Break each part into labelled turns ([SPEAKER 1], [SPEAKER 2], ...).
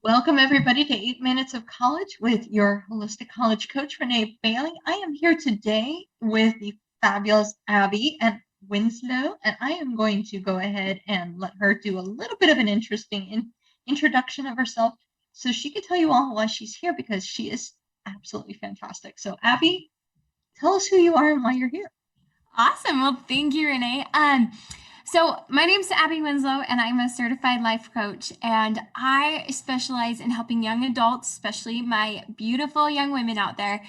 [SPEAKER 1] Welcome, everybody, to 8 Minutes of College with your holistic college coach, Renee Bailey. I am here today with the fabulous Abbi and Winslow, and I am going to go ahead and let her do a little bit of an interesting introduction of herself so she can tell you all why she's here because she is absolutely fantastic. So, Abbi, tell us who you are and why you're here.
[SPEAKER 2] Awesome. Well, thank you, Renee. So my name's Abbi Winslow, and I'm a certified life coach, and I specialize in helping young adults, especially my beautiful young women out there,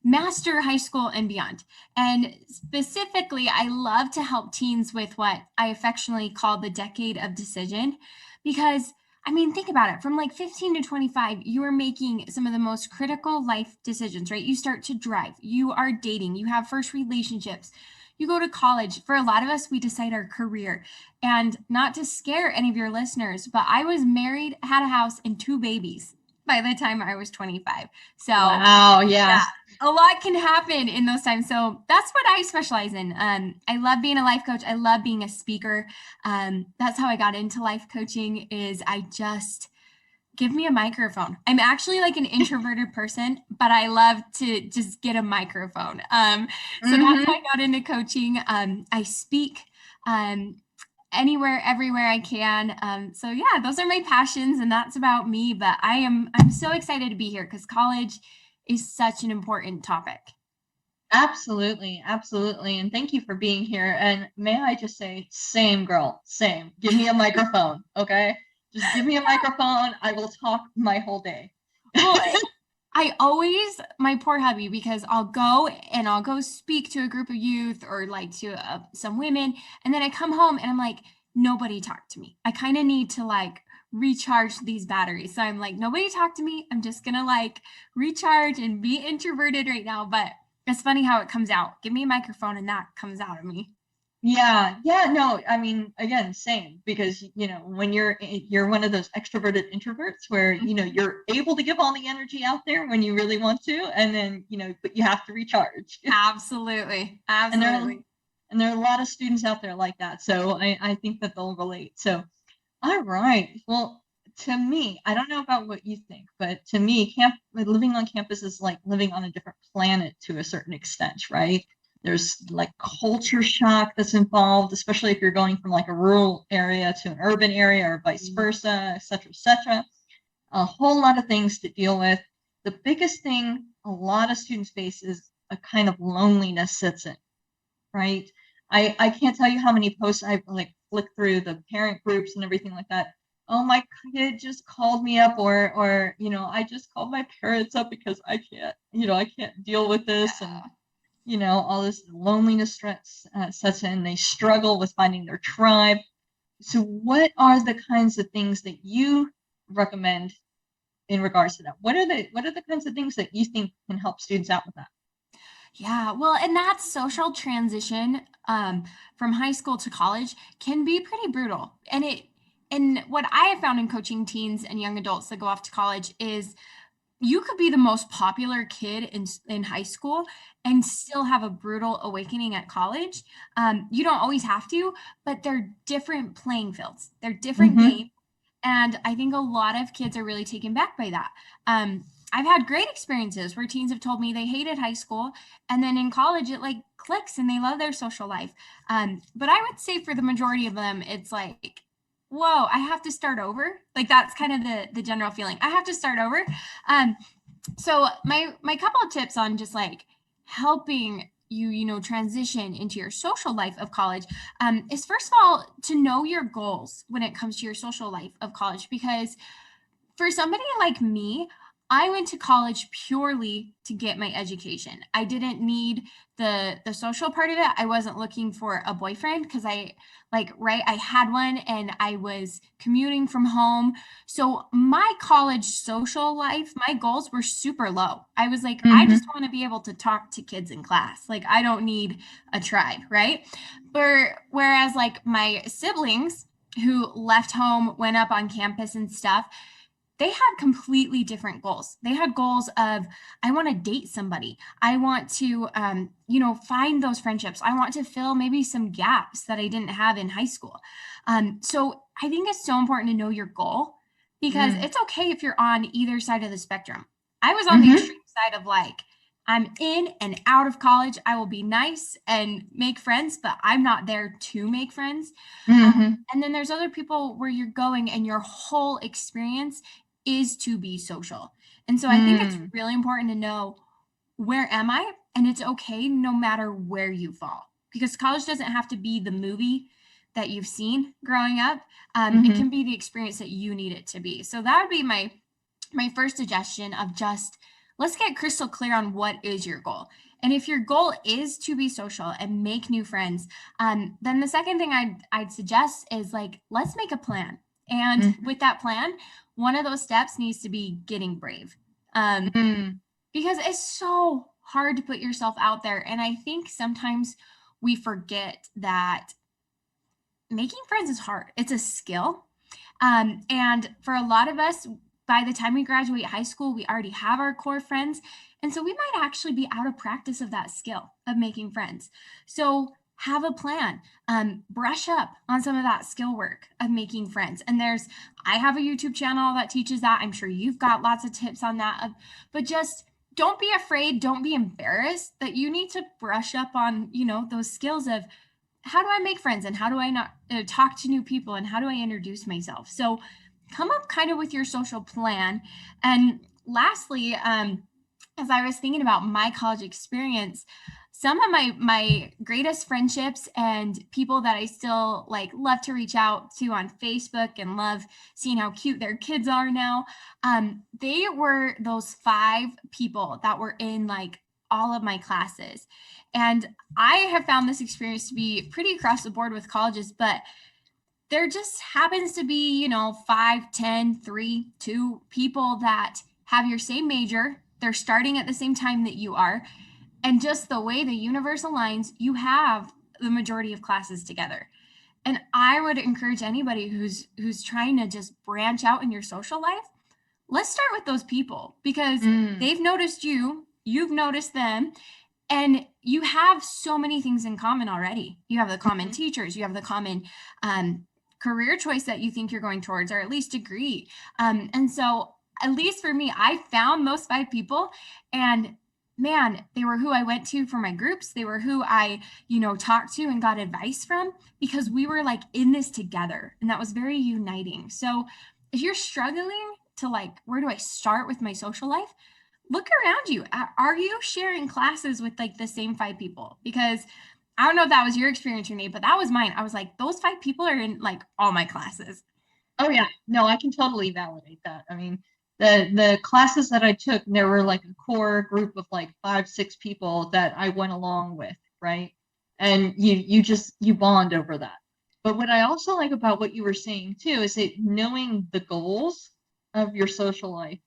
[SPEAKER 2] master high school and beyond. And specifically, I love to help teens with what I affectionately call the decade of decision, because think about it. From like 15 to 25, you are making some of the most critical life decisions, right? You start to drive, you are dating, you have first relationships, you go to college. For a lot of us, we decide our career. And not to scare any of your listeners, but I was married, had a house, and two babies by the time I was 25. So,
[SPEAKER 1] Wow,
[SPEAKER 2] yeah,
[SPEAKER 1] yes.
[SPEAKER 2] a lot can happen in those times. So that's what I specialize in. I love being a life coach. I love being a speaker. That's how I got into life coaching. Is I just give me a microphone. I'm actually like an introverted person, but I love to just get a microphone. So that's how
[SPEAKER 1] Mm-hmm.
[SPEAKER 2] I got into coaching. I speak um, anywhere, everywhere I can. So yeah, those are my passions, and that's about me. But I'm so excited to be here because college is such an important topic.
[SPEAKER 1] Absolutely, absolutely. And thank you for being here. And may I just say, same girl, same. Give me a microphone, okay? Just give me a microphone. I will talk my whole day.
[SPEAKER 2] Well, I always, my poor hubby, because I'll go speak to a group of youth or like to some women. And then I come home and I'm like, nobody talked to me. I kind of need to like recharge these batteries. So I'm like, nobody talked to me. I'm just going to like recharge and be introverted right now. But it's funny how it comes out. Give me a microphone and that comes out of me.
[SPEAKER 1] Yeah, yeah, no, I mean, again, same, because when you're one of those extroverted introverts where, you're able to give all the energy out there when you really want to, and then, but you have to recharge.
[SPEAKER 2] Absolutely.
[SPEAKER 1] And there are
[SPEAKER 2] Absolutely.
[SPEAKER 1] and there are a lot of students out there like that. So I think that they'll relate. So all right. Well, to me, I don't know about what you think, but to me, living on campus is like living on a different planet to a certain extent, right? There's like culture shock that's involved, especially if you're going from like a rural area to an urban area or vice versa, et cetera, et cetera. A whole lot of things to deal with. The biggest thing a lot of students face is a kind of loneliness sits in, right? I can't tell you how many posts I've like flicked through the parent groups and everything like that. Oh, my kid just called me up, or I just called my parents up because I can't deal with this, and all this loneliness stress sets in. They struggle with finding their tribe. So, what are the kinds of things that you recommend in regards to that? What are the kinds of things that you think can help students out with that?
[SPEAKER 2] Yeah, well, and that social transition from high school to college can be pretty brutal. And what I have found in coaching teens and young adults that go off to college is you could be the most popular kid in high school and still have a brutal awakening at college. You don't always have to, but they're different playing fields. They're different
[SPEAKER 1] Mm-hmm.
[SPEAKER 2] games, and I think a lot of kids are really taken back by that. I've had great experiences where teens have told me they hated high school, and then in college it like clicks and they love their social life. But I would say for the majority of them, it's like, whoa, I have to start over. Like that's kind of the general feeling. I have to start over. Um, so my couple of tips on just like helping you transition into your social life of college is first of all to know your goals when it comes to your social life of college, because for somebody like me, I went to college purely to get my education. I didn't need the social part of it. I wasn't looking for a boyfriend because I had one and I was commuting from home. So my college social life, my goals were super low. I was like, I just
[SPEAKER 1] Mm-hmm.
[SPEAKER 2] want to be able to talk to kids in class. Like I don't need a tribe, right? Whereas like my siblings who left home, went up on campus and stuff, they had completely different goals. They had goals of, I want to date somebody. I want to, find those friendships. I want to fill maybe some gaps that I didn't have in high school. So I think it's so important to know your goal because it's okay if you're on either side of the spectrum. I was on the
[SPEAKER 1] Mm-hmm.
[SPEAKER 2] extreme side of like, I'm in and out of college. I will be nice and make friends, but I'm not there to make friends.
[SPEAKER 1] Mm-hmm.
[SPEAKER 2] And then there's other people where you're going and your whole experience is to be social. And so I think it's
[SPEAKER 1] Mm.
[SPEAKER 2] really important to know, where am I? And it's okay no matter where you fall, because college doesn't have to be the movie that you've seen growing up. It
[SPEAKER 1] Mm-hmm.
[SPEAKER 2] can be the experience that you need it to be. So that would be my first suggestion of just, let's get crystal clear on what is your goal. And if your goal is to be social and make new friends, then the second thing I'd suggest is like, let's make a plan. And
[SPEAKER 1] Mm-hmm.
[SPEAKER 2] with that plan, one of those steps needs to be getting brave. Um,
[SPEAKER 1] Mm.
[SPEAKER 2] because it's so hard to put yourself out there. And I think sometimes we forget that making friends is hard. It's a skill. And for a lot of us, by the time we graduate high school, we already have our core friends. And so we might actually be out of practice of that skill of making friends. So have a plan. Brush up on some of that skill work of making friends. And I have a YouTube channel that teaches that. I'm sure you've got lots of tips on that. But just don't be afraid. Don't be embarrassed that you need to brush up on, those skills of, how do I make friends, and how do I not talk to new people, and how do I introduce myself? So come up kind of with your social plan. And lastly, as I was thinking about my college experience, some of my greatest friendships and people that I still like love to reach out to on Facebook and love seeing how cute their kids are now, they were those 5 people that were in like all of my classes. And I have found this experience to be pretty across the board with colleges, but there just happens to be, 5, 10, 3, 2 people that have your same major. They're starting at the same time that you are. And just the way the universe aligns, you have the majority of classes together. And I would encourage anybody who's trying to just branch out in your social life, let's start with those people, because
[SPEAKER 1] Mm.
[SPEAKER 2] they've noticed you, you've noticed them, and you have so many things in common already. You have the common
[SPEAKER 1] Mhm.
[SPEAKER 2] teachers, you have the common career choice that you think you're going towards, or at least degree. And so, at least for me, I found those 5 people, and man, they were who I went to for my groups. They were who I, talked to and got advice from, because we were like in this together, and that was very uniting. So, if you're struggling to like, where do I start with my social life? Look around you. Are you sharing classes with like the same 5 people? Because I don't know if that was your experience, Renee, but that was mine. I was like, those 5 people are in like all my classes.
[SPEAKER 1] Oh yeah, no, I can totally validate that. I mean, the classes that I took, there were like a core group of like 5, 6 people that I went along with, right? And you bond over that. But what I also like about what you were saying too is that knowing the goals of your social life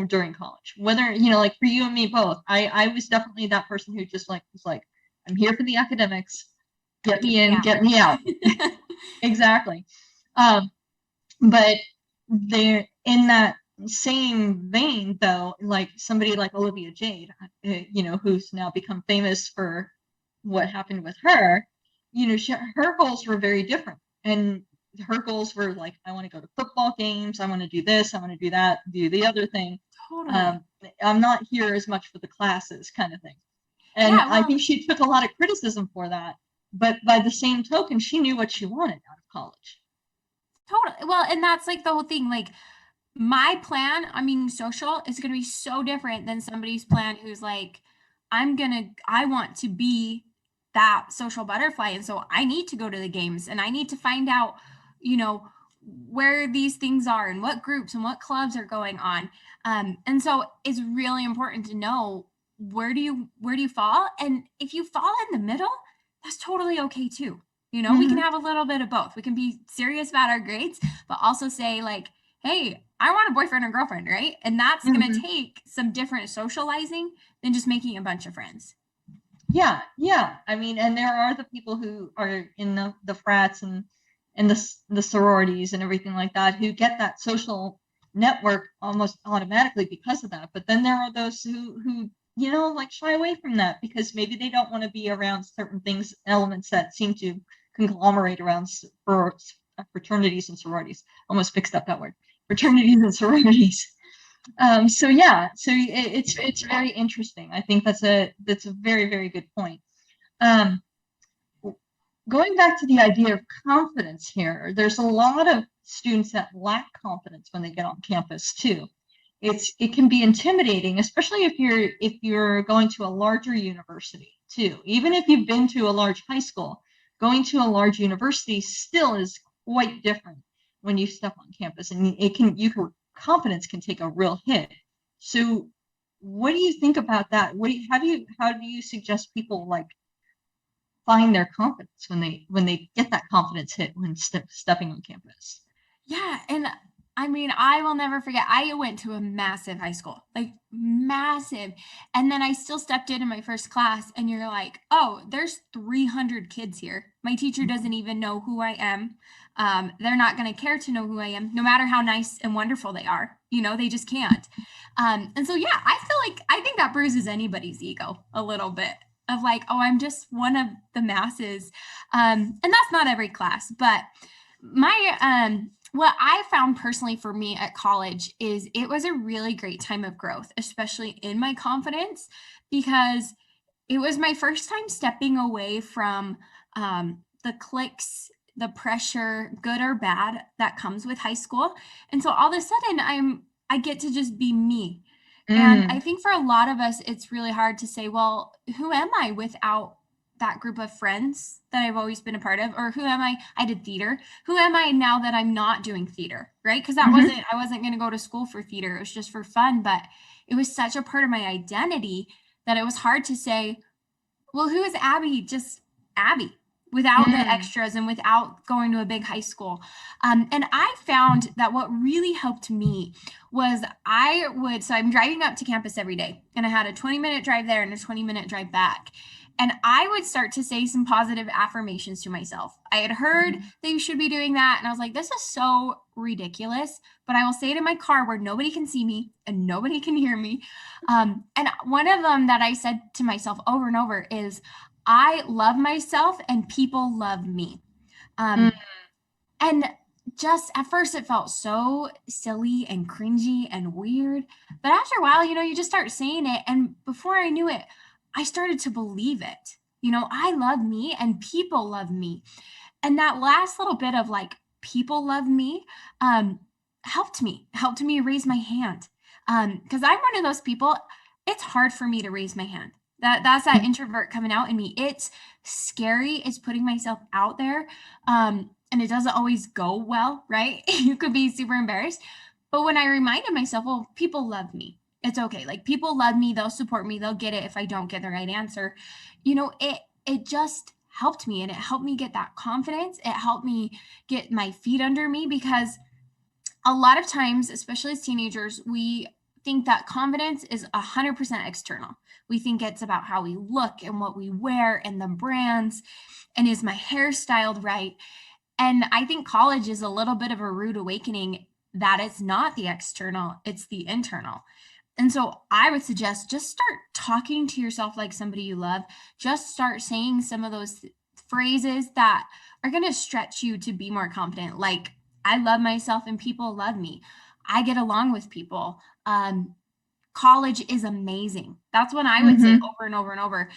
[SPEAKER 1] during college, whether like for you and me both, I was definitely that person who just like was like, I'm here for the academics, get me in, get me out. Exactly. Um, but they're in that same vein, though, like somebody like Olivia Jade, who's now become famous for what happened with her. Her goals were very different, and her goals were like, I want to go to football games, I want to do this, I want to do that, do the other thing.
[SPEAKER 2] Totally.
[SPEAKER 1] Um, I'm not here as much for the classes, kind of thing. And
[SPEAKER 2] Yeah,
[SPEAKER 1] I
[SPEAKER 2] well,
[SPEAKER 1] think she took a lot of criticism for that, but by the same token, she knew what she wanted out of college.
[SPEAKER 2] totally. Well, and that's like the whole thing. Like, my plan on being social is going to be so different than somebody's plan who's like, I want to be that social butterfly. And so I need to go to the games and I need to find out, you know, where these things are and what groups and what clubs are going on. And so it's really important to know, where do you fall? And if you fall in the middle, that's totally okay too. We can
[SPEAKER 1] Mm-hmm.
[SPEAKER 2] have a little bit of both. We can be serious about our grades, but also say like, hey, I want a boyfriend or girlfriend, right? And that's going to
[SPEAKER 1] Mm-hmm.
[SPEAKER 2] take some different socializing than just making a bunch of friends.
[SPEAKER 1] Yeah, yeah. I mean, and there are the people who are in the frats and the sororities and everything like that who get that social network almost automatically because of that. But then there are those who like shy away from that because maybe they don't want to be around certain things, elements that seem to conglomerate around fraternities and sororities. Almost fixed up that word. fraternities and sororities. So yeah, so it's very interesting. I think that's a very, very good point. Going back to the idea of confidence here, there's a lot of students that lack confidence when they get on campus too. It can be intimidating, especially if you're going to a larger university too. Even if you've been to a large high school, going to a large university still is quite different when you step on campus, and confidence can take a real hit. So what do you think about that? How do you suggest people like find their confidence when they get that confidence hit when stepping on campus?
[SPEAKER 2] Yeah, and I mean, I will never forget. I went to a massive high school, like massive. And then I still stepped in my first class, and you're like, oh, there's 300 kids here. My teacher doesn't even know who I am. They're not going to care to know who I am, no matter how nice and wonderful they are. They just can't. And so, yeah, I think that bruises anybody's ego a little bit of like, oh, I'm just one of the masses. And that's not every class, but what I found personally for me at college is it was a really great time of growth, especially in my confidence, because it was my first time stepping away from the cliques, the pressure, good or bad, that comes with high school. And so all of a sudden I get to just be me. And I think for a lot of us, it's really hard to say, well, who am I without that group of friends that I've always been a part of? Or who am I? I did theater. Who am I now that I'm not doing theater? Right? Because I wasn't going to go to school for theater. It was just for fun, but it was such a part of my identity that it was hard to say, well, who is Abbi? Just Abbi, without the extras and without going to a big high school. And I found that what really helped me was so I'm driving up to campus every day, and I had a 20-minute drive there and a 20-minute drive back. And I would start to say some positive affirmations to myself. I had heard that you should be doing that. And I was like, this is so ridiculous. But I will say it in my car where nobody can see me and nobody can hear me. And one of them that I said to myself over and over is, I love myself and people love me. And just at first it felt so silly and cringy and weird. But after a while, you just start saying it. And before I knew it, I started to believe it. I love me and people love me. And that last little bit of like, people love me, helped me raise my hand. Because I'm one of those people, it's hard for me to raise my hand. That's that introvert coming out in me. It's scary. It's putting myself out there. And it doesn't always go well, right? You could be super embarrassed. But when I reminded myself, well, people love me. It's okay. Like, people love me. They'll support me. They'll get it if I don't get the right answer. It just helped me, and it helped me get that confidence. It helped me get my feet under me, because a lot of times, especially as teenagers, we think that confidence is 100% external. We think it's about how we look and what we wear and the brands, and is my hair styled right? And I think college is a little bit of a rude awakening that it's not the external, it's the internal. And so I would suggest just start talking to yourself like somebody you love. Just start saying some of those phrases that are going to stretch you to be more confident. Like, I love myself and people love me. I get along with people. College is amazing. That's what I would say over and over and over.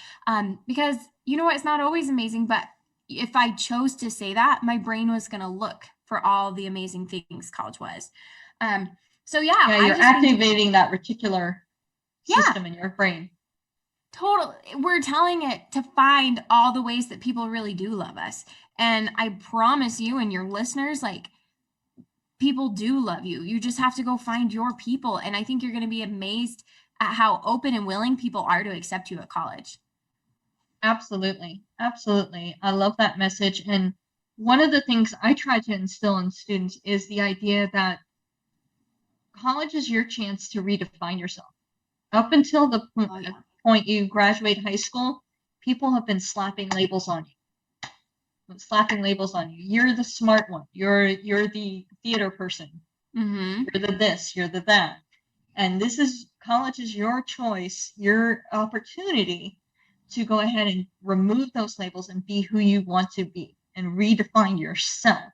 [SPEAKER 2] Because you know what? It's not always amazing, but if I chose to say that, my brain was going to look for all the amazing things college was. So yeah,
[SPEAKER 1] you're activating that reticular system in your brain.
[SPEAKER 2] Totally. We're telling it to find all the ways that people really do love us. And I promise you and your listeners, like, people do love you. You just have to go find your people. And I think you're going to be amazed at how open and willing people are to accept you at college.
[SPEAKER 1] Absolutely. Absolutely. I love that message. And one of the things I try to instill in students is the idea that college is your chance to redefine yourself. Up until the point you graduate high school, people have been slapping labels on you. You're the smart one. You're the theater person. You're the this, you're the that. And college is your choice, your opportunity to go ahead and remove those labels and be who you want to be and redefine yourself.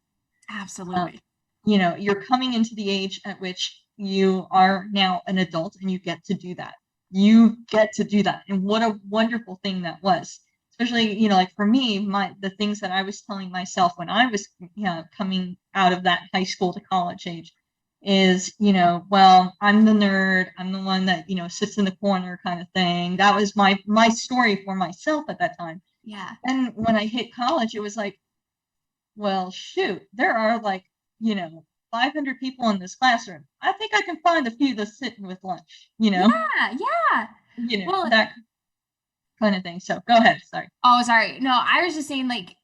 [SPEAKER 2] Absolutely.
[SPEAKER 1] you're coming into the age at which you are now an adult and you get to do that. You get to do that. And what a wonderful thing that was. Especially, like for me, the things that I was telling myself when I was coming out of that high school to college age is, well, I'm the nerd. I'm the one that, sits in the corner kind of thing. That was my story for myself at that time.
[SPEAKER 2] Yeah.
[SPEAKER 1] And when I hit college, it was like, well, shoot, there are 500 people in this classroom. I think I can find a few that's sitting with lunch,
[SPEAKER 2] Yeah. Well,
[SPEAKER 1] that kind of thing. So go ahead. Sorry.
[SPEAKER 2] Oh, sorry. No, I was just saying, like,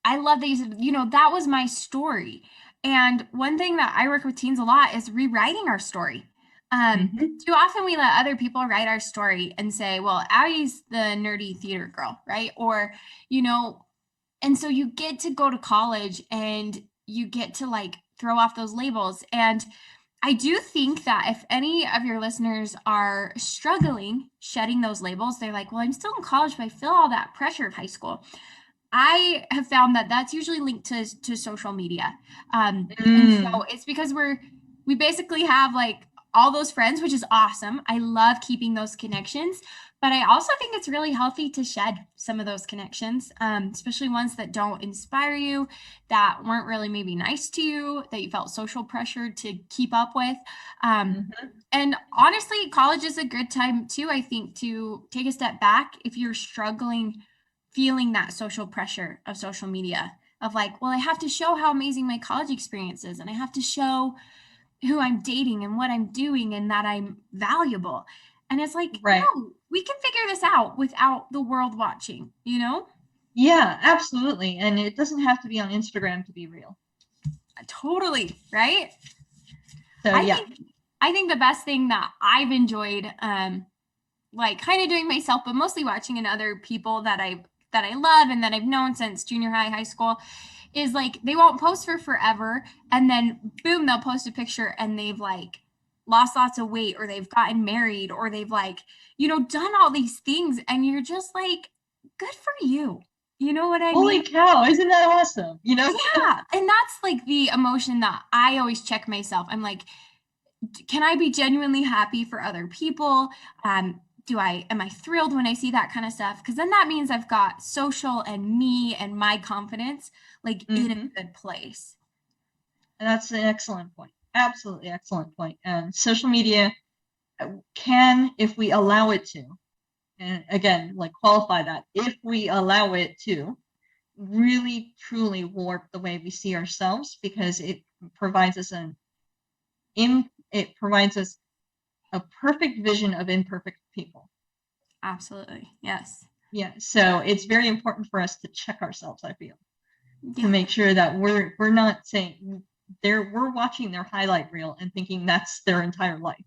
[SPEAKER 2] I love that you said, that was my story. And one thing that I work with teens a lot is rewriting our story. Too often we let other people write our story and say, well, Abby's the nerdy theater girl, right? Or, and so you get to go to college and you get to like throw off those labels. And I do think that if any of your listeners are struggling shedding those labels, they're like, well, I'm still in college, but I feel all that pressure of high school. I have found that that's usually linked to social media. And so it's because we basically have like all those friends, which is awesome. I love keeping those connections, but I also think it's really healthy to shed some of those connections, especially ones that don't inspire you, that weren't really maybe nice to you, that you felt social pressure to keep up with. And honestly, college is a good time too, I think, to take a step back if you're struggling feeling that social pressure of social media, of like, well, I have to show how amazing my college experience is, and I have to show who I'm dating and what I'm doing and that I'm valuable. And it's like,
[SPEAKER 1] right.
[SPEAKER 2] No, we can figure this out without the world watching,
[SPEAKER 1] Yeah, absolutely. And it doesn't have to be on Instagram to be real.
[SPEAKER 2] Totally, right?
[SPEAKER 1] So
[SPEAKER 2] I think the best thing that I've enjoyed, like kind of doing myself, but mostly watching in other people that I love and that I've known since junior high school, is like they won't post for forever, and then boom, they'll post a picture and they've like lost lots of weight, or they've gotten married, or they've like, done all these things, and you're just like, good for you. You know what I mean?
[SPEAKER 1] Holy cow, isn't that awesome?
[SPEAKER 2] Yeah. And that's like the emotion that I always check myself. I'm like, can I be genuinely happy for other people? Am I thrilled when I see that kind of stuff? Because then that means I've got social and me and my confidence like in a good place.
[SPEAKER 1] And that's an excellent point. Absolutely excellent point. And social media can, if we allow it to, and again, like qualify that, if we allow it to, really truly warp the way we see ourselves, because it provides us a perfect vision of imperfect people.
[SPEAKER 2] Absolutely. Yes.
[SPEAKER 1] Yeah. So it's very important for us to check ourselves, I feel, to make sure that we're not saying we're watching their highlight reel and thinking that's their entire life.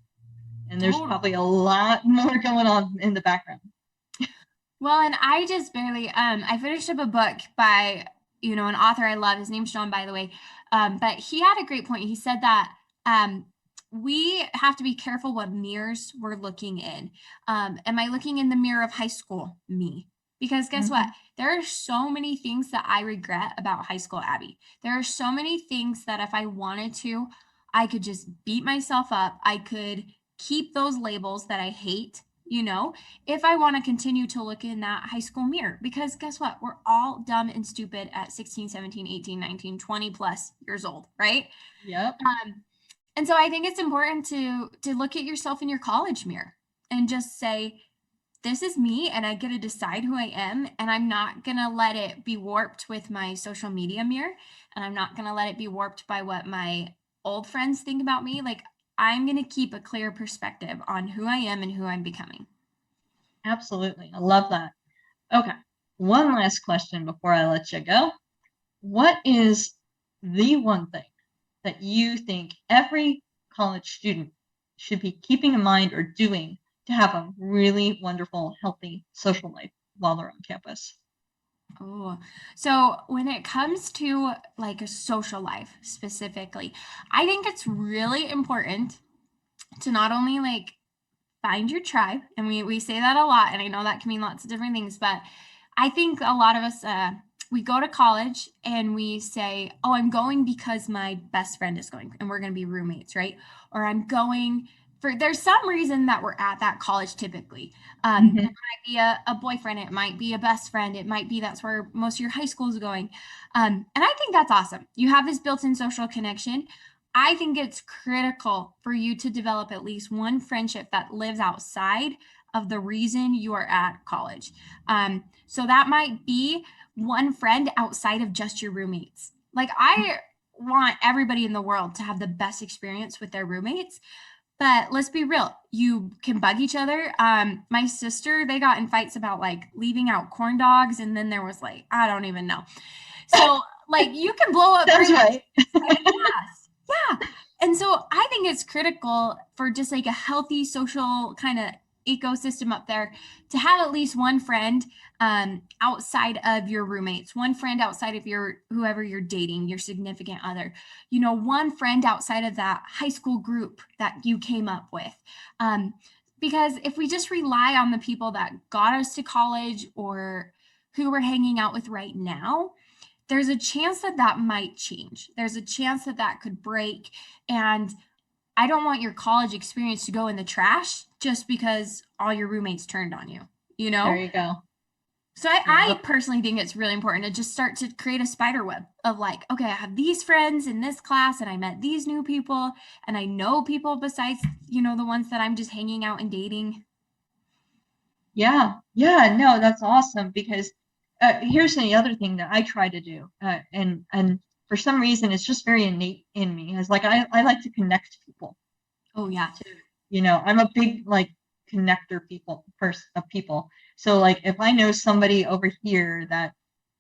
[SPEAKER 1] And there's probably a lot more going on in the background.
[SPEAKER 2] Well, and I just barely, I finished up a book by, an author I love. His name's John, by the way. But he had a great point. He said that we have to be careful what mirrors we're looking in. Am I looking in the mirror of high school me? Because guess what? There are so many things that I regret about high school Abby. There are so many things that if I wanted to, I could just beat myself up. I could keep those labels that I hate, if I want to continue to look in that high school mirror. Because guess what? We're all dumb and stupid at 16, 17, 18, 19, 20 plus years old, right?
[SPEAKER 1] Yep.
[SPEAKER 2] And so I think it's important to look at yourself in your college mirror and just say, this is me, and I get to decide who I am, and I'm not going to let it be warped with my social media mirror, and I'm not going to let it be warped by what my old friends think about me. Like, I'm going to keep a clear perspective on who I am and who I'm becoming.
[SPEAKER 1] Absolutely. I love that. Okay. One last question before I let you go. What is the one thing that you think every college student should be keeping in mind or doing to have a really wonderful, healthy social life while they're on campus?
[SPEAKER 2] Oh, so when it comes to like a social life specifically, I think it's really important to not only like find your tribe, and we say that a lot, and I know that can mean lots of different things, but I think a lot of us we go to college and we say, oh, I'm going because my best friend is going and we're going to be roommates, right? Or I'm going for, there's some reason that we're at that college typically. It
[SPEAKER 1] Mhm.
[SPEAKER 2] might be a boyfriend, it might be a best friend, it might be that's where most of your high school is going. And I think that's awesome. You have this built in social connection. I think it's critical for you to develop at least one friendship that lives outside of the reason you are at college. So that might be one friend outside of just your roommates. Like, I want everybody in the world to have the best experience with their roommates. But let's be real, you can bug each other. My sister, they got in fights about like leaving out corn dogs, and then there was like, I don't even know. So like you can blow up
[SPEAKER 1] Sounds
[SPEAKER 2] roommates.
[SPEAKER 1] right.
[SPEAKER 2] Yes. Yeah. And so I think it's critical for just like a healthy social kind of ecosystem up there to have at least one friend outside of your roommates, one friend outside of your whoever you're dating, your significant other, one friend outside of that high school group that you came up with. Because if we just rely on the people that got us to college or who we're hanging out with right now, there's a chance that that might change. There's a chance that that could break. And I don't want your college experience to go in the trash just because all your roommates turned on you, you
[SPEAKER 1] There
[SPEAKER 2] know?
[SPEAKER 1] you go.
[SPEAKER 2] So I
[SPEAKER 1] Yep.
[SPEAKER 2] personally think it's really important to just start to create a spider web of like, okay, I have these friends in this class and I met these new people and I know people besides, the ones that I'm just hanging out and dating.
[SPEAKER 1] Yeah. Yeah. No, that's awesome because here's the other thing that I try to do, and for some reason it's just very innate in me. Is like I like to connect people
[SPEAKER 2] Oh, yeah.
[SPEAKER 1] to, I'm a big like connector person of people. So like if I know somebody over here that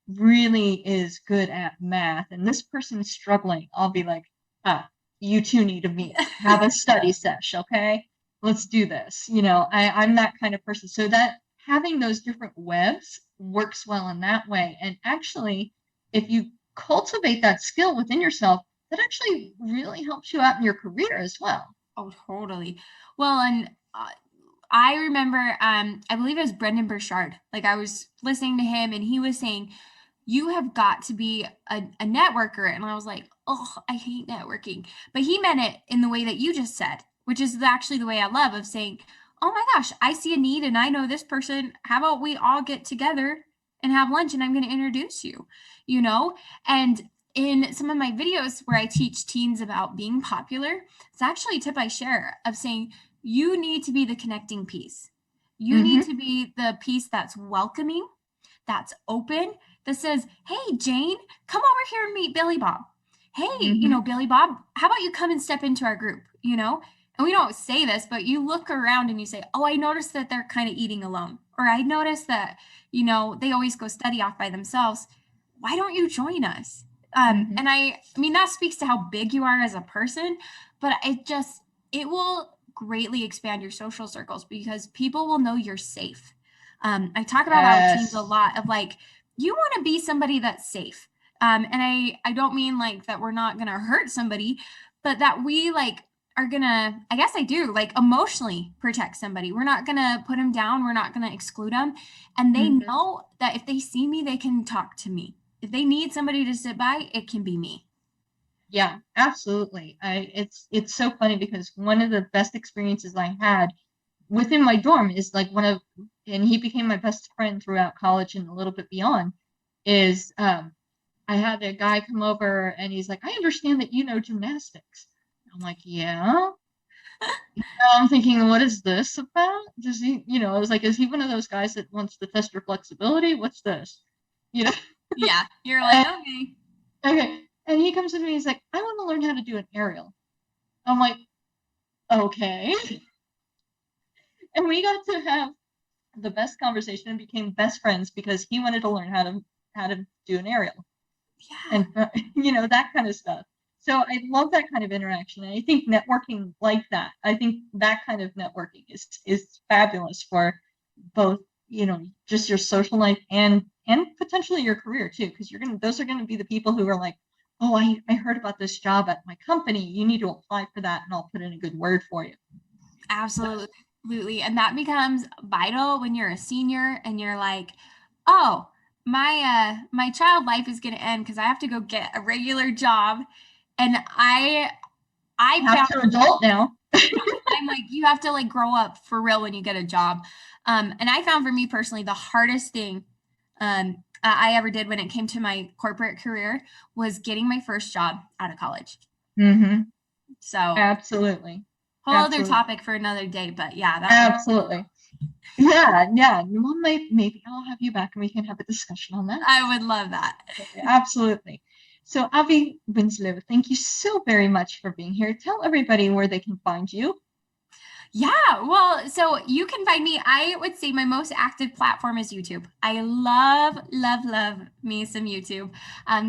[SPEAKER 1] really is good at math and this person's struggling, I'll be like, ah, you two need to meet, have a study sesh, okay? Let's do this. I'm that kind of person. So that having those different webs works well in that way. And actually, if you cultivate that skill within yourself, that actually really helps you out in your career as well.
[SPEAKER 2] Oh, totally. Well, and I remember, I believe it was Brendan Burchard. Like I was listening to him and he was saying, you have got to be a networker. And I was like, oh, I hate networking. But he meant it in the way that you just said, which is actually the way I love of saying, oh my gosh, I see a need and I know this person. How about we all get together and have lunch and I'm going to introduce you, you know? And in some of my videos where I teach teens about being popular, it's actually a tip I share of saying, you need to be the connecting piece. You need
[SPEAKER 1] Mm-hmm.
[SPEAKER 2] to be the piece that's welcoming, that's open, that says, hey, Jane, come over here and meet Billy Bob. Hey,
[SPEAKER 1] Mm-hmm.
[SPEAKER 2] Billy Bob, how about you come and step into our group, And we don't say this, but you look around and you say, oh, I noticed that they're kind of eating alone. Or I noticed that, they always go study off by themselves. Why don't you join us?
[SPEAKER 1] Mm-hmm.
[SPEAKER 2] And I mean, that speaks to how big you are as a person, but it will greatly expand your social circles because people will know you're safe. I talk about that with teens a
[SPEAKER 1] Yes.
[SPEAKER 2] lot of like, you want to be somebody that's safe. And I don't mean like that we're not going to hurt somebody, but that we like are going to, I guess I do, like emotionally protect somebody. We're not going to put them down. We're not going to exclude them. And they
[SPEAKER 1] Mm-hmm.
[SPEAKER 2] know that if they see me, they can talk to me. If they need somebody to sit by, it can be me.
[SPEAKER 1] Yeah, absolutely. It's so funny because one of the best experiences I had within my dorm is like and he became my best friend throughout college and a little bit beyond, is I had a guy come over and he's like, I understand that you know gymnastics. I'm like, yeah. I'm thinking, what is this about? Does he, I was like, is he one of those guys that wants to test your flexibility? What's this? You know?
[SPEAKER 2] Yeah, you're like, okay.
[SPEAKER 1] Okay. And he comes to me and he's like, I want to learn how to do an aerial. I'm like, okay. And we got to have the best conversation and became best friends because he wanted to learn how to do an aerial
[SPEAKER 2] Yeah,
[SPEAKER 1] and that kind of stuff. So I love that kind of interaction. And I think networking like that, I think that kind of networking is fabulous for both, just your social life and potentially your career too, because those are gonna be the people who are like, oh, I heard about this job at my company. You need to apply for that and I'll put in a good word for you.
[SPEAKER 2] absolutely. And that becomes vital when you're a senior and you're like, oh, my child life is going to end because I have to go get a regular job, and I
[SPEAKER 1] You have
[SPEAKER 2] found
[SPEAKER 1] to adult now.
[SPEAKER 2] I'm like, you have to like grow up for real when you get a job. And I found for me personally, the hardest thing I ever did when it came to my corporate career was getting my first job out of college.
[SPEAKER 1] Mm-hmm.
[SPEAKER 2] So
[SPEAKER 1] Absolutely.
[SPEAKER 2] whole other
[SPEAKER 1] Absolutely.
[SPEAKER 2] topic for another day, but yeah, that was,
[SPEAKER 1] Absolutely. Yeah, yeah. Well, maybe I'll have you back and we can have a discussion on that.
[SPEAKER 2] I would love that.
[SPEAKER 1] Absolutely. So, Abbi Winslow, thank you so very much for being here. Tell everybody where they can find you.
[SPEAKER 2] Yeah, well, so you can find me. I would say my most active platform is YouTube. I love, love, love me some YouTube.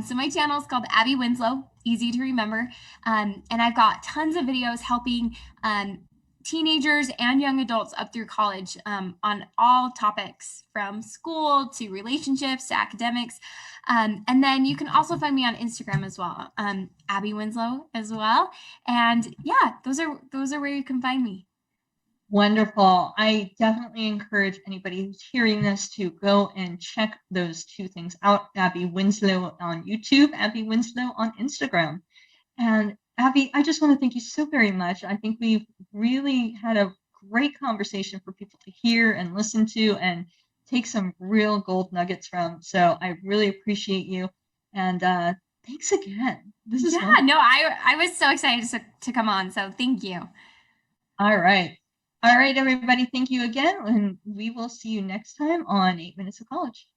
[SPEAKER 2] So my channel is called Abbi Winslow, easy to remember. And I've got tons of videos helping teenagers and young adults up through college on all topics from school to relationships to academics. And then you can also find me on Instagram as well, Abbi Winslow as well. And yeah, those are where you can find me.
[SPEAKER 1] Wonderful. I definitely encourage anybody who's hearing this to go and check those two things out. Abbi Winslow on YouTube, Abbi Winslow on Instagram. And Abbi, I just want to thank you so very much. I think we've really had a great conversation for people to hear and listen to and take some real gold nuggets from. So I really appreciate you. And thanks again. This is
[SPEAKER 2] Yeah,
[SPEAKER 1] wonderful.
[SPEAKER 2] no, I was so excited to come on. So thank you.
[SPEAKER 1] All right. All right, everybody. Thank you again. And we will see you next time on 8 Minutes of College.